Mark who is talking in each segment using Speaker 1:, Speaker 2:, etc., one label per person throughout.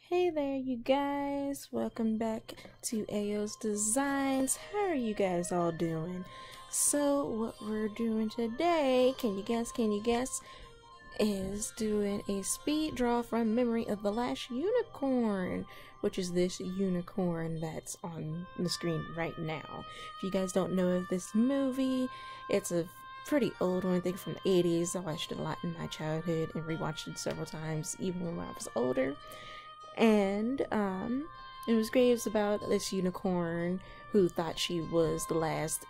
Speaker 1: Hey there, you guys. Welcome back to Ayo's Designs. How are you guys all doing? So, what we're doing today, can you guess, is doing a speed draw from memory of The Last Unicorn, which is this unicorn that's on the screen right now. If you guys don't know of this movie, it's a pretty old one, I think from the 80s. I watched it a lot in my childhood and rewatched it several times, even when I was older. And it was great. It was about this unicorn who thought she was the last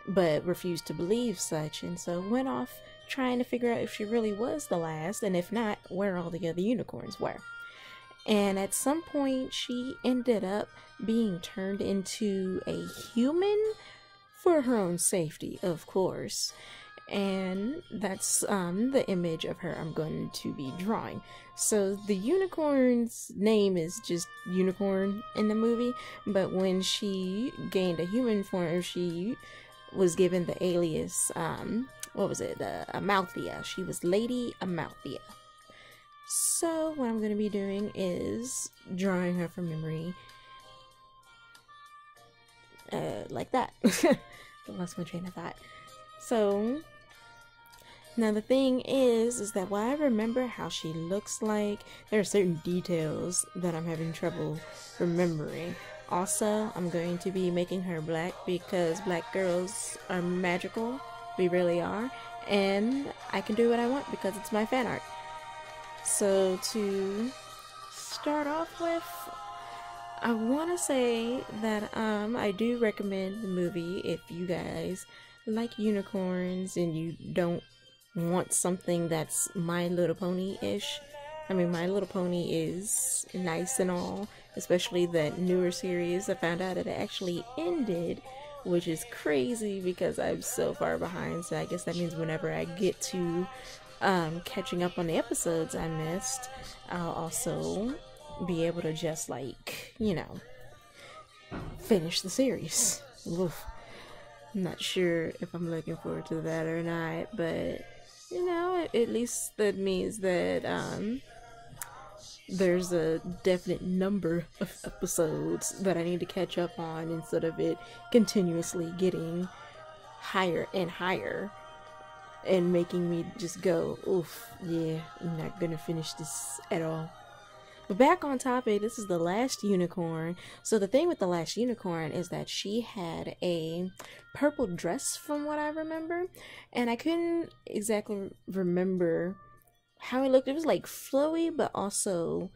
Speaker 1: but refused to believe such, and so went off trying to figure out if she really was the last, and if not, where all the other unicorns were. And at some point she ended up being turned into a human for her own safety, of course. And that's the image of her I'm going to be drawing. So the unicorn's name is just Unicorn in the movie, but when she gained a human form, she was given the alias, what was it, Amalthea. She was Lady Amalthea. So what I'm going to be doing is drawing her from memory, like that. I lost my train of thought. So now the thing is that while I remember how she looks like, there are certain details that I'm having trouble remembering. Also, I'm going to be making her black because black girls are magical. We really are. And I can do what I want because it's my fan art. So to start off with, I want to say that I do recommend the movie if you guys like unicorns and you don't want something that's My Little Pony-ish. I mean, My Little Pony is nice and all, especially that newer series. I found out it actually ended, which is crazy because I'm so far behind, so I guess that means whenever I get to catching up on the episodes I missed, I'll also be able to just, like, you know, finish the series. Oof. I'm not sure if I'm looking forward to that or not, but you know, at least that means that there's a definite number of episodes that I need to catch up on instead of it continuously getting higher and higher and making me just go, oof, yeah, I'm not gonna finish this at all. But back on topic, this is The Last Unicorn. So the thing with The Last Unicorn is that she had a purple dress from what I remember. And I couldn't exactly remember how it looked. It was like flowy, but also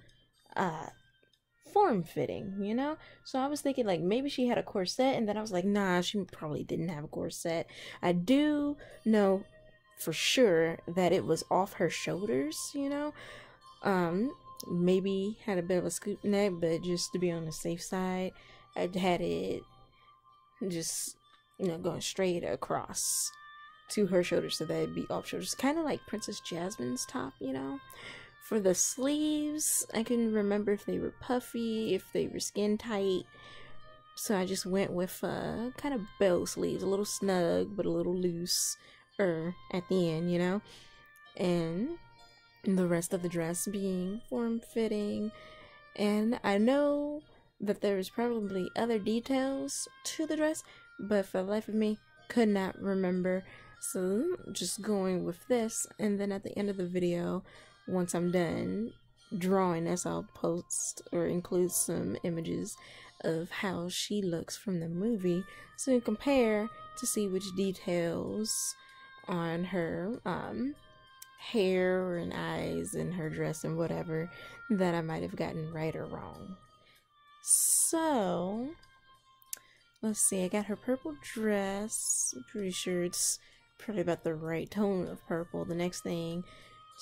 Speaker 1: form-fitting, you know? So I was thinking like maybe she had a corset, and then I was like, nah, she probably didn't have a corset. I do know for sure that it was off her shoulders, you know? Maybe had a bit of a scoop neck, but just to be on the safe side, I had it just, you know, going straight across to her shoulders so that it'd be off shoulders, kind of like Princess Jasmine's top, you know. For the sleeves, I couldn't remember if they were puffy, if they were skin tight, so I just went with kind of bell sleeves, a little snug but a little loose at the end, you know. And the rest of the dress being form-fitting. And I know that there's probably other details to the dress, but for the life of me, could not remember. So just going with this, and then at the end of the video, once I'm done drawing this, I'll post or include some images of how she looks from the movie so you can compare to see which details on her hair and eyes and her dress and whatever that I might have gotten right or wrong. So let's see, I got her purple dress. I'm pretty sure it's probably about the right tone of purple. The next thing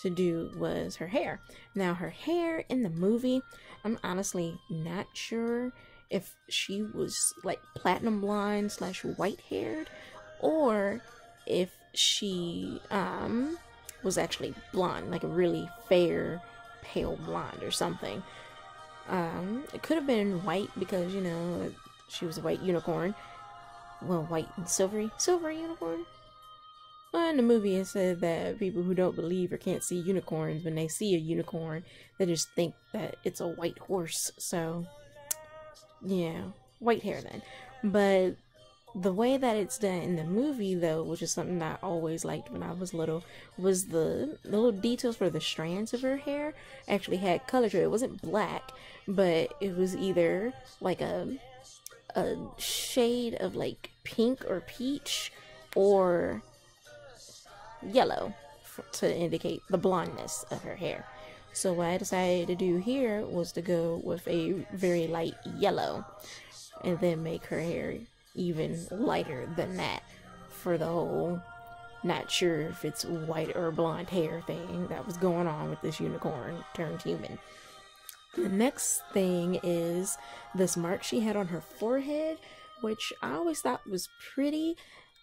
Speaker 1: to do was her hair. Now her hair in the movie, I'm honestly not sure if she was like platinum blonde / white haired, or if she was actually blonde, like a really fair pale blonde or something. It could have been white because, you know, she was a white unicorn. Well, white and silvery unicorn. Well, in the movie it said that people who don't believe or can't see unicorns, when they see a unicorn, they just think that it's a white horse. So, yeah, white hair then. But the way that it's done in the movie, though, which is something that I always liked when I was little, was the little details for the strands of her hair actually had color to it. It wasn't black, but it was either like a shade of like pink or peach or yellow to indicate the blondness of her hair. So what I decided to do here was to go with a very light yellow and then make her hair even lighter than that for the whole not sure if it's white or blonde hair thing that was going on with this unicorn turned human. The next thing is this mark she had on her forehead, which I always thought was pretty,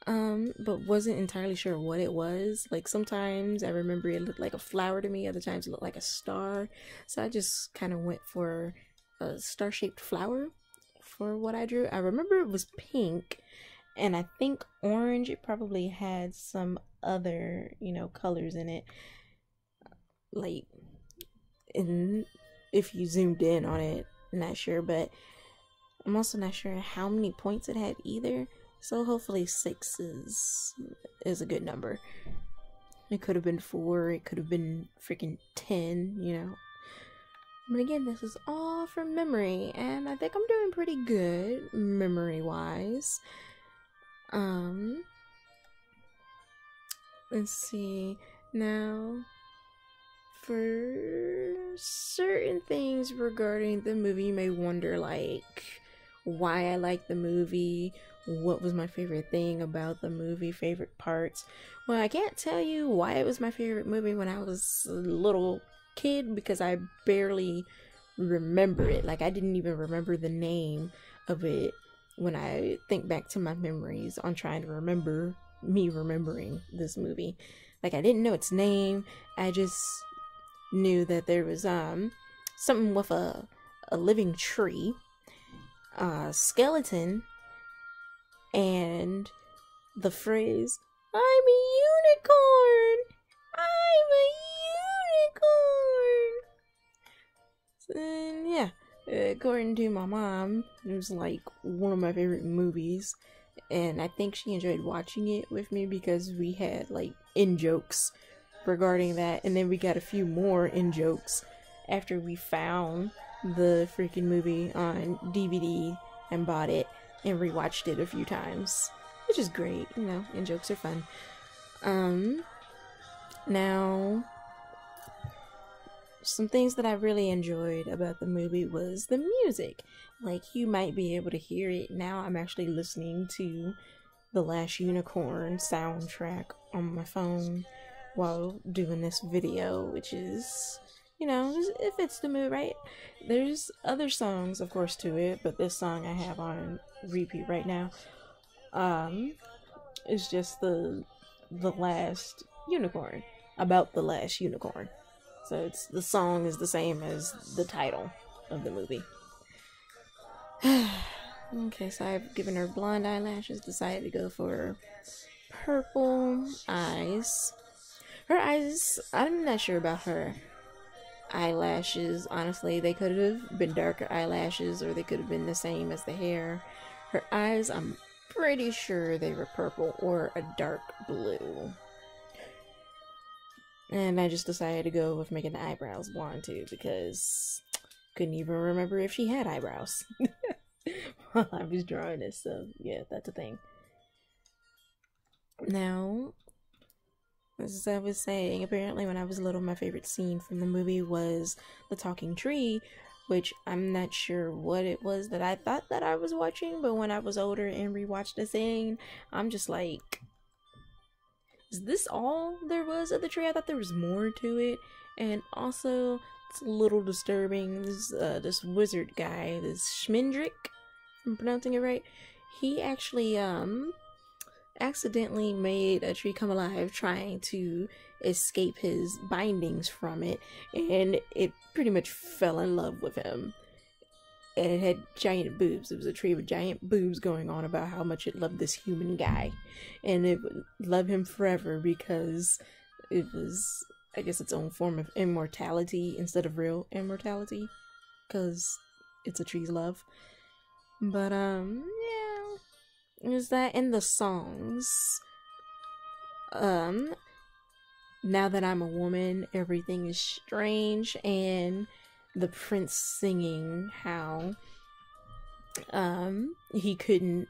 Speaker 1: but wasn't entirely sure what it was. Like, sometimes I remember it looked like a flower to me, other times it looked like a star. So I just kind of went for a star-shaped flower for what I drew. I remember it was pink, and I think orange. It probably had some other, colors in it. Like, if you zoomed in on it, I'm not sure, but I'm also not sure how many points it had either. So hopefully 6 is a good number. It could have been 4, it could have been freaking 10, But again, this is all from memory, and I think I'm doing pretty good memory-wise. Let's see. Now, for certain things regarding the movie, you may wonder, like, why I like the movie, what was my favorite thing about the movie, favorite parts. Well, I can't tell you why it was my favorite movie when I was a little kid, because I barely remember it. Like, I didn't even remember the name of it when I think back to my memories on trying to remember me remembering this movie. Like, I didn't know its name. I just knew that there was something with a living tree, skeleton, and the phrase, "I'm a unicorn! I'm a unicorn!" And yeah, according to my mom, it was like one of my favorite movies, and I think she enjoyed watching it with me because we had like in-jokes regarding that, and then we got a few more in-jokes after we found the freaking movie on DVD and bought it and rewatched it a few times, which is great. In-jokes are fun. Now, some things that I really enjoyed about the movie was the music. Like, you might be able to hear it now. I'm actually listening to the Last Unicorn soundtrack on my phone while doing this video, which is, it fits the mood, right? There's other songs, of course, to it, but this song I have on repeat right now is just the Last Unicorn, about the Last Unicorn. So the song is the same as the title of the movie. Okay, so I've given her blonde eyelashes, decided to go for purple eyes. Her eyes, I'm not sure about her eyelashes, honestly. They could have been darker eyelashes, or they could have been the same as the hair. Her eyes, I'm pretty sure they were purple or a dark blue. And I just decided to go with making the eyebrows blonde too, because couldn't even remember if she had eyebrows while I was drawing this. So yeah, that's a thing. Now, as I was saying, apparently when I was little, my favorite scene from the movie was the talking tree, which I'm not sure what it was that I thought that I was watching, but when I was older and rewatched the scene, I'm just like, is this all there was of the tree? I thought there was more to it. And also, it's a little disturbing. This wizard guy, this Schmendrick, if I'm pronouncing it right, he actually accidentally made a tree come alive trying to escape his bindings from it, and it pretty much fell in love with him. and it had giant boobs. It was a tree with giant boobs going on about how much it loved this human guy, and it would love him forever because it was, I guess, its own form of immortality instead of real immortality, because it's a tree's love. But yeah, is that in the songs? Now that I'm a woman, everything is strange, and the prince singing how he couldn't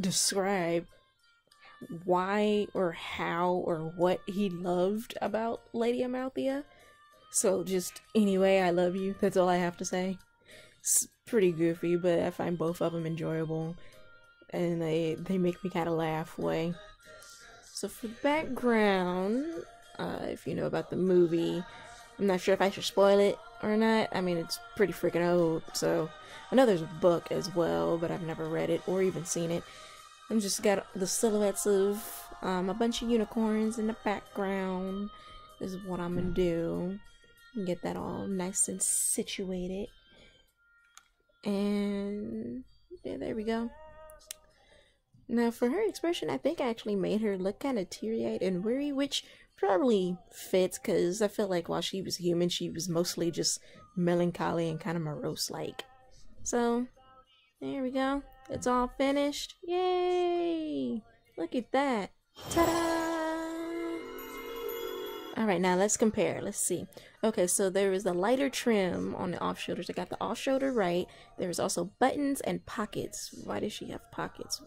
Speaker 1: describe why or how or what he loved about Lady Amalthea. So just, anyway, I love you. That's all I have to say. It's pretty goofy, but I find both of them enjoyable, and they make me kind of laugh way. So for the background, if you know about the movie, I'm not sure if I should spoil it or not. I mean, it's pretty freaking old, so I know there's a book as well, but I've never read it or even seen it. I'm just got the silhouettes of a bunch of unicorns in the background. This is what I'm gonna do. Get that all nice and situated. And yeah, there we go. Now for her expression, I think I actually made her look kind of teary-eyed and weary, which probably fits because I feel like while she was human, she was mostly just melancholy and kind of morose-like. So there we go. It's all finished. Yay! Look at that. Ta-da! Alright, now let's compare. Let's see. Okay, so there is the lighter trim on the off-shoulders. I got the off-shoulder right. There is also buttons and pockets. Why does she have pockets?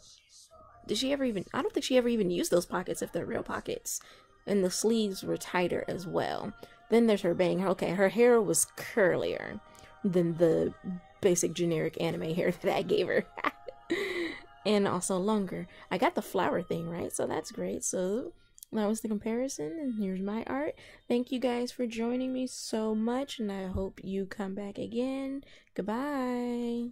Speaker 1: Did she ever even... I don't think she ever even used those pockets if they're real pockets. And the sleeves were tighter as well. Then there's her bang. Okay, her hair was curlier than the basic generic anime hair that I gave her. And also longer. I got the flower thing right, so that's great. So that was the comparison, and here's my art. Thank you guys for joining me so much, and I hope you come back again. Goodbye.